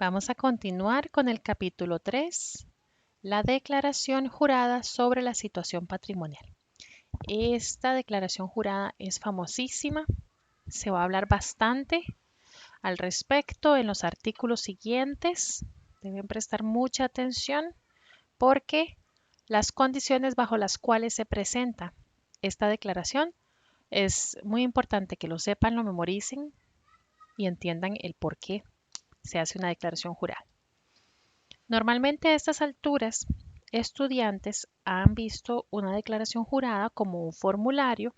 Vamos a continuar con el capítulo 3, la declaración jurada sobre la situación patrimonial. Esta declaración jurada es famosísima, se va a hablar bastante al respecto en los artículos siguientes. Deben prestar mucha atención porque las condiciones bajo las cuales se presenta esta declaración es muy importante que lo sepan, lo memoricen y entiendan el por qué se hace una declaración jurada. Normalmente a estas alturas, estudiantes han visto una declaración jurada como un formulario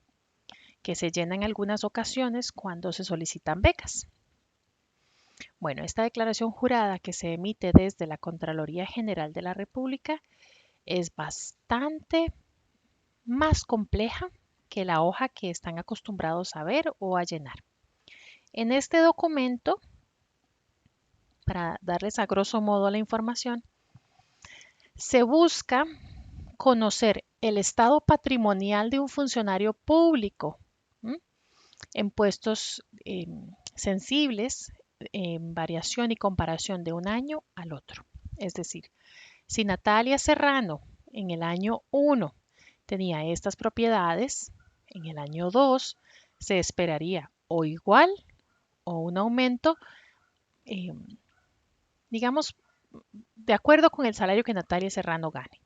que se llena en algunas ocasiones cuando se solicitan becas. Bueno, esta declaración jurada que se emite desde la Contraloría General de la República es bastante más compleja que la hoja que están acostumbrados a ver o a llenar. En este documento, para darles a grosso modo la información, se busca conocer el estado patrimonial de un funcionario público en puestos sensibles en variación y comparación de un año al otro. Es decir, si Natalia Serrano en el año 1 tenía estas propiedades, en el año 2 se esperaría o igual o un aumento, digamos, de acuerdo con el salario que Natalia Serrano gane.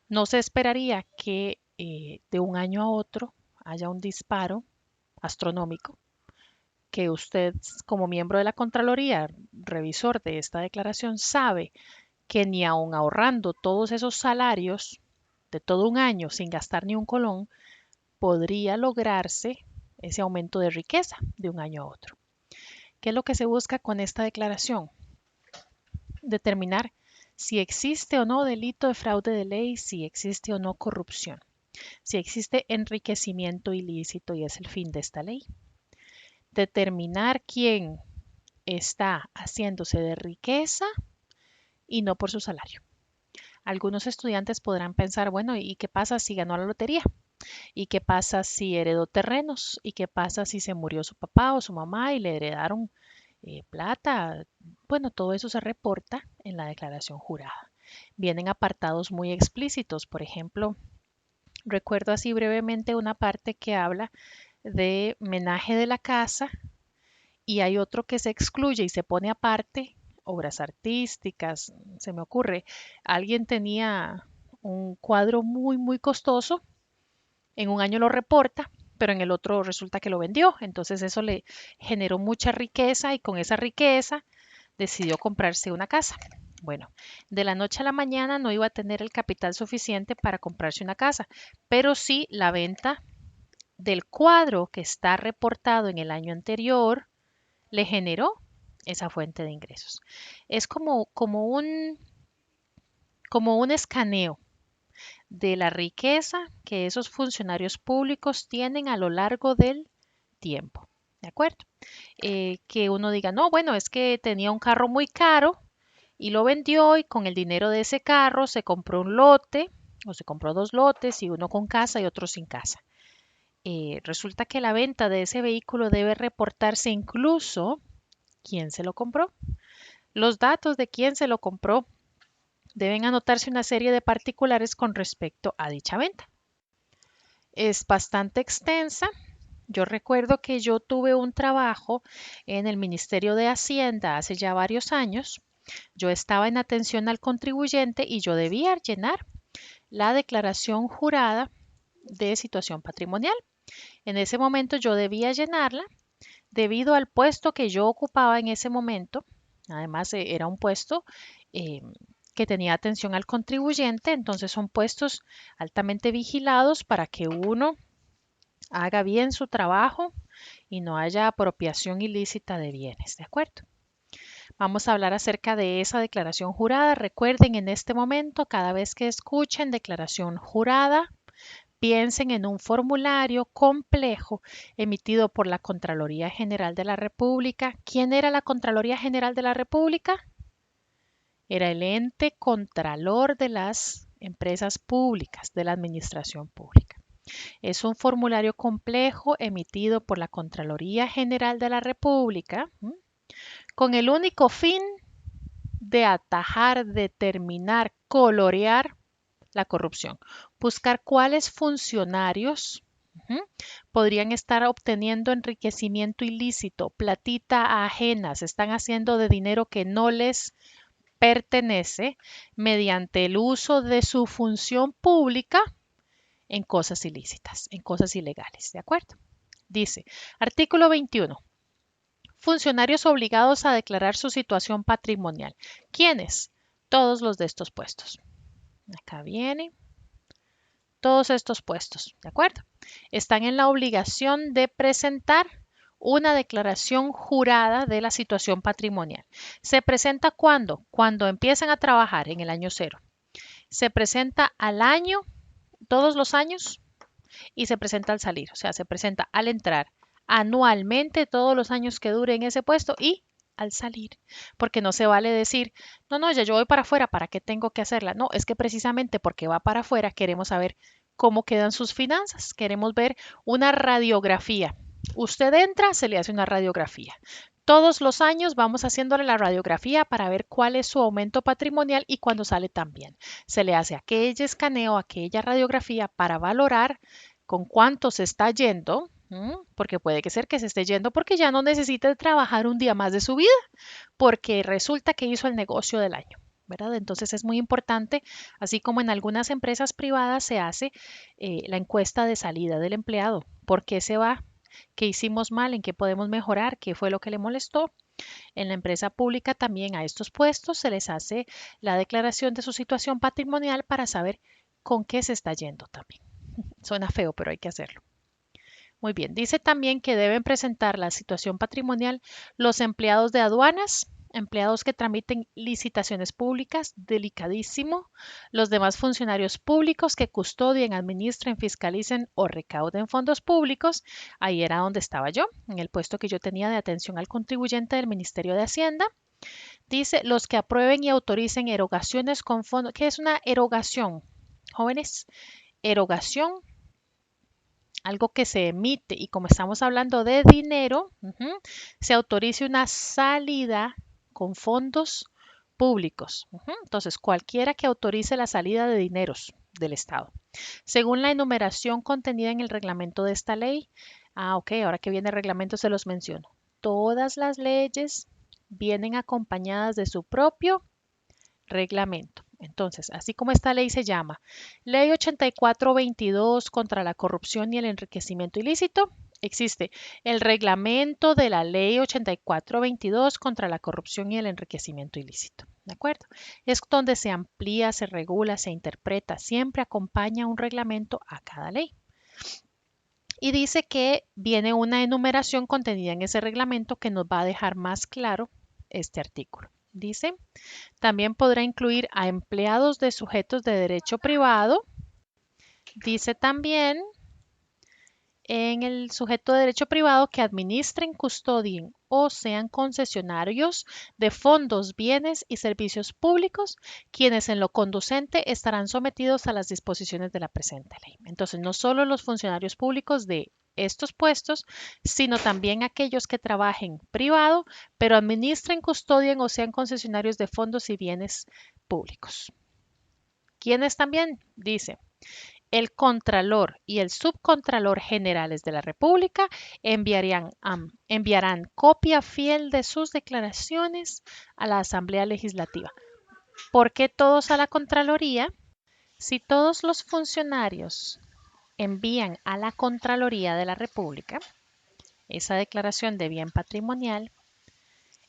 No se esperaría que de un año a otro haya un disparo astronómico, que usted como miembro de la Contraloría, revisor de esta declaración, sabe que ni aun ahorrando todos esos salarios de todo un año sin gastar ni un colón, podría lograrse ese aumento de riqueza de un año a otro. ¿Qué es lo que se busca con esta declaración? Determinar si existe o no delito de fraude de ley, si existe o no corrupción, si existe enriquecimiento ilícito y es el fin de esta ley. Determinar quién está haciéndose de riqueza y no por su salario. Algunos estudiantes podrán pensar, bueno, ¿y qué pasa si ganó la lotería? ¿Y qué pasa si heredó terrenos? ¿Y qué pasa si se murió su papá o su mamá y le heredaron plata? Bueno, todo eso se reporta en la declaración jurada. Vienen apartados muy explícitos. Por ejemplo, recuerdo así brevemente una parte que habla de menaje de la casa y hay otro que se excluye y se pone aparte, obras artísticas, se me ocurre, alguien tenía un cuadro muy costoso, en un año lo reporta, pero en el otro resulta que lo vendió, entonces eso le generó mucha riqueza y con esa riqueza decidió comprarse una casa. Bueno, de la noche a la mañana no iba a tener el capital suficiente para comprarse una casa, pero sí la venta del cuadro que está reportado en el año anterior le generó esa fuente de ingresos. Es como un escaneo de la riqueza que esos funcionarios públicos tienen a lo largo del tiempo. ¿De acuerdo? Que uno diga, no, bueno, es que tenía un carro muy caro y lo vendió y con el dinero de ese carro se compró un lote o se compró dos lotes y uno con casa y otro sin casa. Resulta que la venta de ese vehículo debe reportarse incluso quién se lo compró. Los datos de quién se lo compró deben anotarse una serie de particulares con respecto a dicha venta. Es bastante extensa. Yo recuerdo que yo tuve un trabajo en el Ministerio de Hacienda hace ya varios años. Yo estaba en atención al contribuyente y yo debía llenar la declaración jurada de situación patrimonial. En ese momento yo debía llenarla debido al puesto que yo ocupaba en ese momento. Además, era un puesto eh, que tenía atención al contribuyente, entonces son puestos altamente vigilados para que uno haga bien su trabajo y no haya apropiación ilícita de bienes, ¿de acuerdo? Vamos a hablar acerca de esa declaración jurada. Recuerden en este momento, cada vez que escuchen declaración jurada, piensen en un formulario complejo emitido por la Contraloría General de la República. ¿Quién era la Contraloría General de la República? Era el ente contralor de las empresas públicas, de la administración pública. Es un formulario complejo emitido por la Contraloría General de la República con el único fin de atajar, determinar, colorear la corrupción. Buscar cuáles funcionarios podrían estar obteniendo enriquecimiento ilícito, platita ajena, se están haciendo de dinero que no les pertenece mediante el uso de su función pública en cosas ilícitas, en cosas ilegales. ¿De acuerdo? Dice, artículo 21. Funcionarios obligados a declarar su situación patrimonial. ¿Quiénes? Todos los de estos puestos. Acá viene. Todos estos puestos, ¿de acuerdo? Están en la obligación de presentar una declaración jurada de la situación patrimonial. ¿Se presenta cuándo? Cuando empiezan a trabajar en el año cero. Se presenta al año, todos los años, y se presenta al salir. O sea, se presenta al entrar anualmente todos los años que dure en ese puesto y al salir. Porque no se vale decir, no, no, ya yo voy para afuera, ¿para qué tengo que hacerla? No, es que precisamente porque va para afuera queremos saber cómo quedan sus finanzas. Queremos ver una radiografía. Usted entra, se le hace una radiografía. Todos los años vamos haciéndole la radiografía para ver cuál es su aumento patrimonial y cuándo sale también. Se le hace aquel escaneo, aquella radiografía para valorar con cuánto se está yendo, porque puede que ser que se esté yendo porque ya no necesite trabajar un día más de su vida, porque resulta que hizo el negocio del año. ¿Verdad? Entonces es muy importante, así como en algunas empresas privadas se hace la encuesta de salida del empleado. ¿Por qué se va? ¿Qué hicimos mal? ¿En qué podemos mejorar? ¿Qué fue lo que le molestó? En la empresa pública también a estos puestos se les hace la declaración de su situación patrimonial para saber con qué se está yendo también. Suena feo, pero hay que hacerlo. Muy bien, dice también que deben presentar la situación patrimonial los empleados de aduanas, empleados que tramiten licitaciones públicas, delicadísimo, los demás funcionarios públicos que custodien, administren, fiscalicen o recauden fondos públicos. Ahí era donde estaba yo, en el puesto que yo tenía de atención al contribuyente del Ministerio de Hacienda. Dice los que aprueben y autoricen erogaciones con fondos. ¿Qué es una erogación? Jóvenes, erogación, algo que se emite y como estamos hablando de dinero, se autorice una salida con fondos públicos. Entonces, cualquiera que autorice la salida de dineros del Estado. Según la enumeración contenida en el reglamento de esta ley, ok, ahora que viene el reglamento se los menciono. Todas las leyes vienen acompañadas de su propio reglamento. Entonces, así como esta ley se llama Ley 8422 contra la corrupción y el enriquecimiento ilícito, existe el reglamento de la Ley 8422 contra la corrupción y el enriquecimiento ilícito. ¿De acuerdo? Es donde se amplía, se regula, se interpreta, siempre acompaña un reglamento a cada ley. Y dice que viene una enumeración contenida en ese reglamento que nos va a dejar más claro este artículo. Dice, también podrá incluir a empleados de sujetos de derecho privado. Dice también en el sujeto de derecho privado que administren, custodien o sean concesionarios de fondos, bienes y servicios públicos, quienes en lo conducente estarán sometidos a las disposiciones de la presente ley. Entonces, no solo los funcionarios públicos de estos puestos, sino también aquellos que trabajen privado, pero administren, custodien o sean concesionarios de fondos y bienes públicos. ¿Quiénes también? Dice, el Contralor y el Subcontralor Generales de la República enviarán copia fiel de sus declaraciones a la Asamblea Legislativa. ¿Por qué todos a la Contraloría? Si todos los funcionarios envían a la Contraloría de la República esa declaración de bien patrimonial,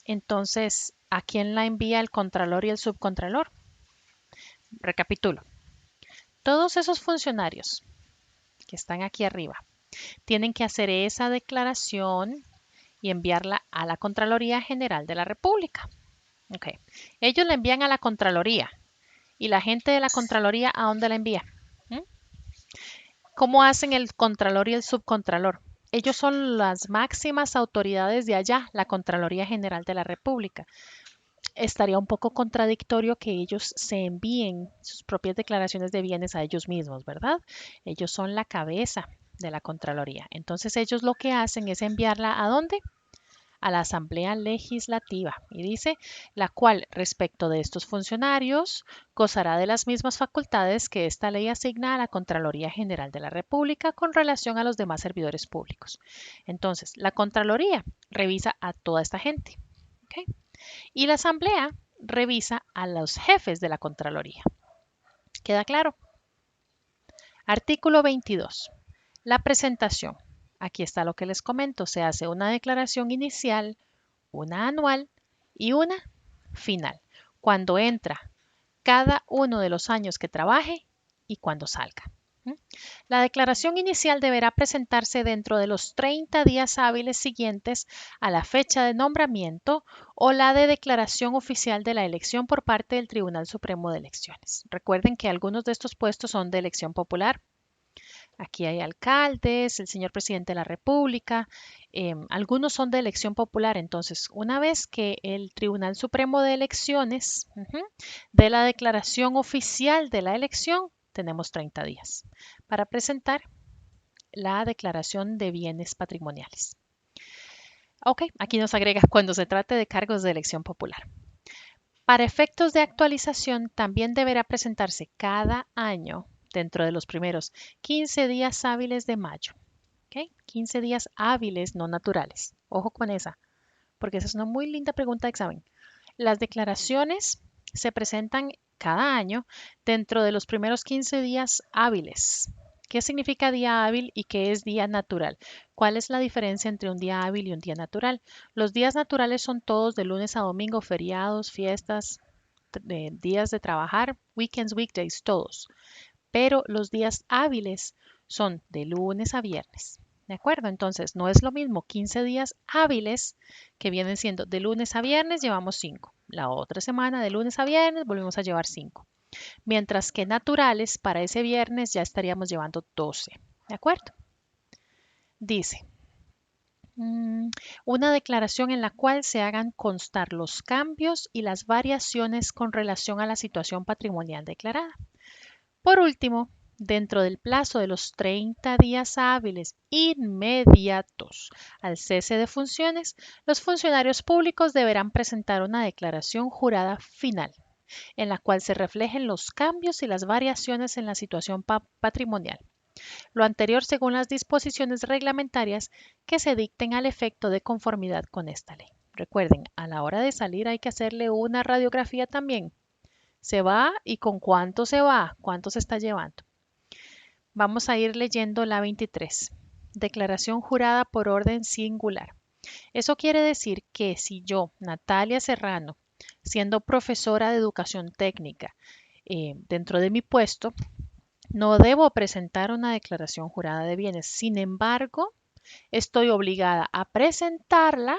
entonces, ¿a quién la envía el Contralor y el Subcontralor? Recapitulo. Todos esos funcionarios que están aquí arriba tienen que hacer esa declaración y enviarla a la Contraloría General de la República. Okay. Ellos la envían a la Contraloría. ¿Y la gente de la Contraloría a dónde la envía? ¿Cómo hacen el Contralor y el Subcontralor? Ellos son las máximas autoridades de allá, la Contraloría General de la República. Estaría un poco contradictorio que ellos se envíen sus propias declaraciones de bienes a ellos mismos, ¿verdad? Ellos son la cabeza de la Contraloría. Entonces ellos lo que hacen es enviarla ¿a dónde? a la Asamblea Legislativa y dice, la cual respecto de estos funcionarios gozará de las mismas facultades que esta ley asigna a la Contraloría General de la República con relación a los demás servidores públicos. Entonces, la Contraloría revisa a toda esta gente, ¿ok? Y la Asamblea revisa a los jefes de la Contraloría. ¿Queda claro? Artículo 22. La presentación. Aquí está lo que les comento. Se hace una declaración inicial, una anual y una final. Cuando entra cada uno de los años que trabaje y cuando salga. La declaración inicial deberá presentarse dentro de los 30 días hábiles siguientes a la fecha de nombramiento o la de declaración oficial de la elección por parte del Tribunal Supremo de Elecciones. Recuerden que algunos de estos puestos son de elección popular. Aquí hay alcaldes, el señor presidente de la República, algunos son de elección popular. Entonces, una vez que el Tribunal Supremo de Elecciones dé la declaración oficial de la elección, tenemos 30 días para presentar la declaración de bienes patrimoniales. Ok, aquí nos agrega cuando se trate de cargos de elección popular. Para efectos de actualización, también deberá presentarse cada año dentro de los primeros 15 días hábiles de mayo. ¿Okay? 15 días hábiles, no naturales. Ojo con esa, porque esa es una muy linda pregunta de examen. Las declaraciones se presentan cada año dentro de los primeros 15 días hábiles. ¿Qué significa día hábil y qué es día natural? ¿Cuál es la diferencia entre un día hábil y un día natural? Los días naturales son todos de lunes a domingo, feriados, fiestas, días de trabajar, weekends, weekdays, todos. Pero los días hábiles son de lunes a viernes. ¿De acuerdo? Entonces, no es lo mismo 15 días hábiles que vienen siendo de lunes a viernes, llevamos 5. La otra semana, de lunes a viernes, volvemos a llevar 5. Mientras que naturales, para ese viernes ya estaríamos llevando 12. ¿De acuerdo? Dice, una declaración en la cual se hagan constar los cambios y las variaciones con relación a la situación patrimonial declarada. Por último, dentro del plazo de los 30 días hábiles inmediatos al cese de funciones, los funcionarios públicos deberán presentar una declaración jurada final, en la cual se reflejen los cambios y las variaciones en la situación patrimonial. Lo anterior según las disposiciones reglamentarias que se dicten al efecto de conformidad con esta ley. Recuerden, a la hora de salir hay que hacerle una radiografía también. ¿Se va y con cuánto se va? ¿Cuánto se está llevando? Vamos a ir leyendo la 23. Declaración jurada por orden singular. Eso quiere decir que si yo, Natalia Serrano, siendo profesora de educación técnica dentro de mi puesto, no debo presentar una declaración jurada de bienes. Sin embargo, estoy obligada a presentarla,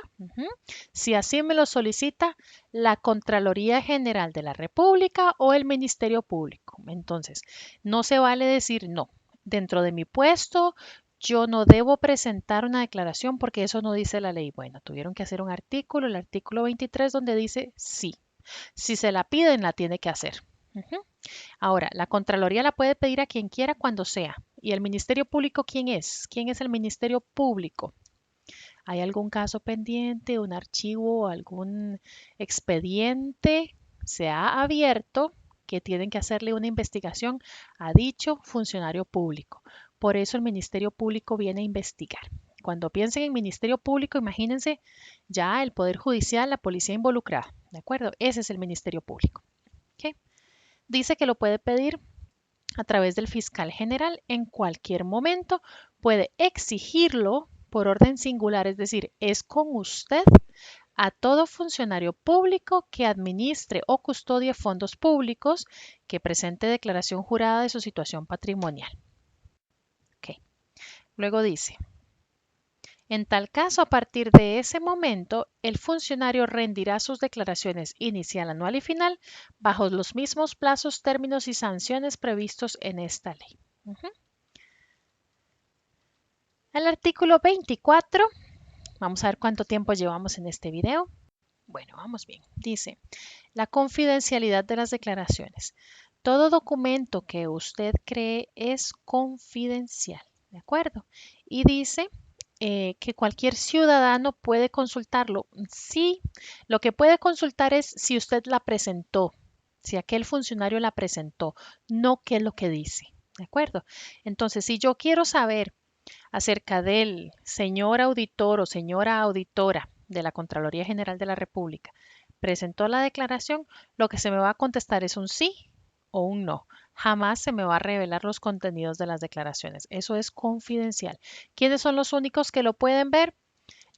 si así me lo solicita la Contraloría General de la República o el Ministerio Público. Entonces, no se vale decir no. Dentro de mi puesto, yo no debo presentar una declaración porque eso no dice la ley. Bueno, tuvieron que hacer un artículo, el artículo 23, donde dice sí. Si se la piden, la tiene que hacer. Ahora, la Contraloría la puede pedir a quien quiera cuando sea. ¿Y el Ministerio Público quién es? ¿Quién es el Ministerio Público? ¿Hay algún caso pendiente, un archivo, algún expediente? Se ha abierto que tienen que hacerle una investigación a dicho funcionario público. Por eso el Ministerio Público viene a investigar. Cuando piensen en Ministerio Público, imagínense ya el Poder Judicial, la policía involucrada. ¿De acuerdo? Ese es el Ministerio Público. ¿Okay? Dice que lo puede pedir a través del fiscal general en cualquier momento. Puede exigirlo por orden singular, es decir, es con usted a todo funcionario público que administre o custodie fondos públicos que presente declaración jurada de su situación patrimonial. Okay. Luego dice, en tal caso, a partir de ese momento, el funcionario rendirá sus declaraciones inicial, anual y final bajo los mismos plazos, términos y sanciones previstos en esta ley. El artículo 24, vamos a ver cuánto tiempo llevamos en este video. Bueno, vamos bien. Dice, la confidencialidad de las declaraciones. Todo documento que usted cree es confidencial, ¿de acuerdo? Y dice que cualquier ciudadano puede consultarlo. Sí, lo que puede consultar es si usted la presentó, si aquel funcionario la presentó, no qué es lo que dice. ¿De acuerdo? Entonces, si yo quiero saber acerca del señor auditor o señora auditora de la Contraloría General de la República, presentó la declaración, lo que se me va a contestar es un sí o un no. Jamás se me va a revelar los contenidos de las declaraciones. Eso es confidencial. ¿Quiénes son los únicos que lo pueden ver?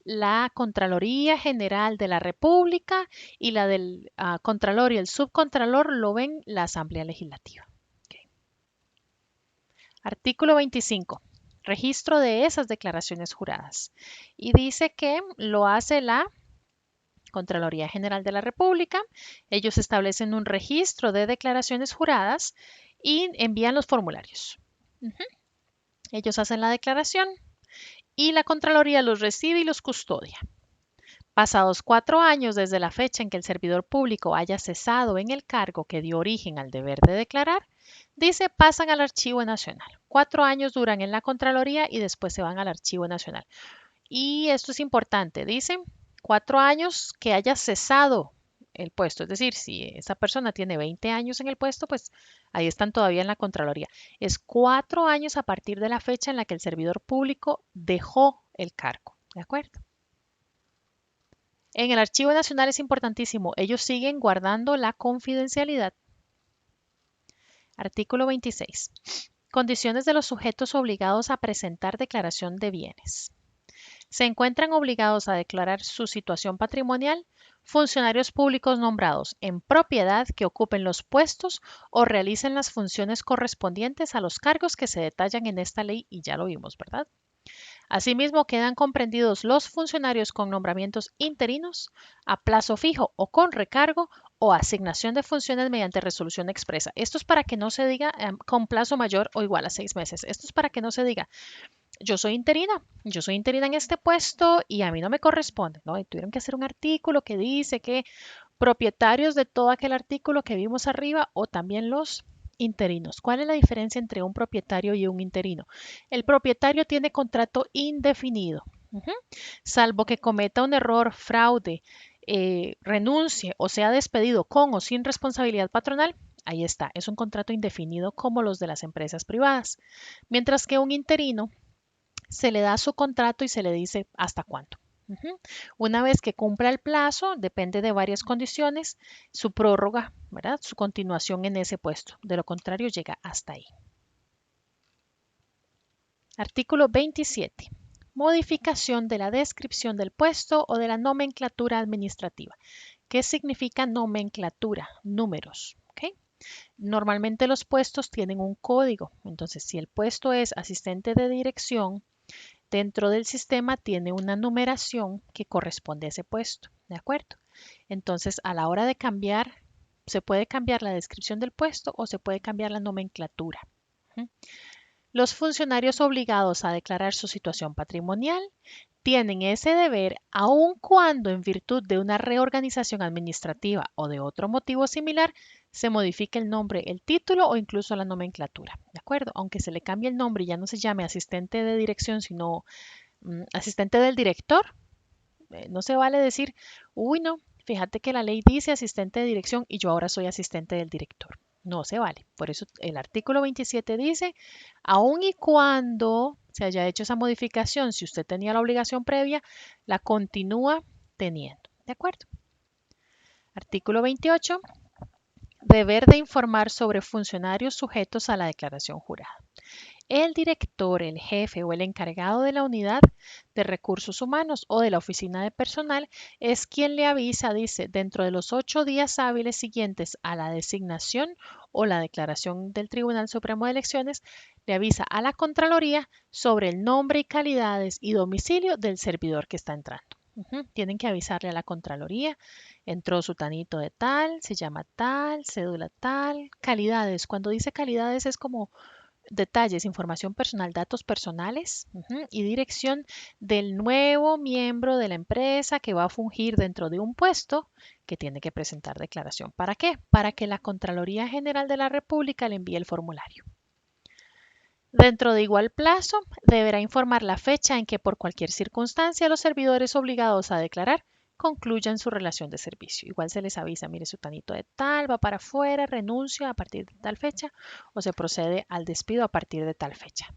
La Contraloría General de la República y la del Contralor y el Subcontralor lo ven la Asamblea Legislativa. Okay. Artículo 25. Registro de esas declaraciones juradas. Y dice que lo hace la Contraloría General de la República. Ellos establecen un registro de declaraciones juradas y envían los formularios. Ellos hacen la declaración y la Contraloría los recibe y los custodia. Pasados 4 años desde la fecha en que el servidor público haya cesado en el cargo que dio origen al deber de declarar, dice, pasan al Archivo Nacional. 4 años duran en la Contraloría y después se van al Archivo Nacional. Y esto es importante, dice, 4 años que haya cesado el puesto. Es decir, si esa persona tiene 20 años en el puesto, pues ahí están todavía en la Contraloría. Es 4 años a partir de la fecha en la que el servidor público dejó el cargo. ¿De acuerdo? En el Archivo Nacional es importantísimo. Ellos siguen guardando la confidencialidad. Artículo 26. Condiciones de los sujetos obligados a presentar declaración de bienes. Se encuentran obligados a declarar su situación patrimonial funcionarios públicos nombrados en propiedad que ocupen los puestos o realicen las funciones correspondientes a los cargos que se detallan en esta ley y ya lo vimos, ¿verdad? Asimismo, quedan comprendidos los funcionarios con nombramientos interinos, a plazo fijo o con recargo o asignación de funciones mediante resolución expresa. Esto es para que no se diga con plazo mayor o igual a 6 meses. Esto es para que no se diga, yo soy interina en este puesto y a mí no me corresponde, ¿no? Y tuvieron que hacer un artículo que dice que propietarios de todo aquel artículo que vimos arriba o también los interinos. ¿Cuál es la diferencia entre un propietario y un interino? El propietario tiene contrato indefinido, salvo que cometa un error, fraude, renuncie o sea despedido con o sin responsabilidad patronal. Ahí está, es un contrato indefinido como los de las empresas privadas. Mientras que un interino se le da su contrato y se le dice hasta cuándo. Una vez que cumpla el plazo, depende de varias condiciones, su prórroga, ¿verdad? Su continuación en ese puesto. De lo contrario, llega hasta ahí. Artículo 27. Modificación de la descripción del puesto o de la nomenclatura administrativa. ¿Qué significa nomenclatura? Números. ¿Okay? Normalmente los puestos tienen un código. Entonces, si el puesto es asistente de dirección, dentro del sistema tiene una numeración que corresponde a ese puesto, ¿de acuerdo? Entonces, a la hora de cambiar, se puede cambiar la descripción del puesto o se puede cambiar la nomenclatura. Los funcionarios obligados a declarar su situación patrimonial tienen ese deber aun cuando en virtud de una reorganización administrativa o de otro motivo similar se modifique el nombre, el título o incluso la nomenclatura, ¿de acuerdo? Aunque se le cambie el nombre y ya no se llame asistente de dirección, sino asistente del director, no se vale decir, uy, no, fíjate que la ley dice asistente de dirección y yo ahora soy asistente del director. No se vale. Por eso el artículo 27 dice, aun y cuando se haya hecho esa modificación, si usted tenía la obligación previa, la continúa teniendo. ¿De acuerdo? Artículo 28. Deber de informar sobre funcionarios sujetos a la declaración jurada. El director, el jefe o el encargado de la unidad de recursos humanos o de la oficina de personal es quien le avisa, dice, dentro de los 8 días hábiles siguientes a la designación o la declaración del Tribunal Supremo de Elecciones, le avisa a la Contraloría sobre el nombre y calidades y domicilio del servidor que está entrando. Tienen que avisarle a la Contraloría, entró sutanito de tal, se llama tal, cédula tal, calidades. Cuando dice calidades es como detalles, información personal, datos personales y dirección del nuevo miembro de la empresa que va a fungir dentro de un puesto que tiene que presentar declaración. ¿Para qué? Para que la Contraloría General de la República le envíe el formulario. Dentro de igual plazo, deberá informar la fecha en que por cualquier circunstancia los servidores obligados a declarar concluyan su relación de servicio. Igual se les avisa, mire, su tanito de tal va para afuera, renuncia a partir de tal fecha o se procede al despido a partir de tal fecha.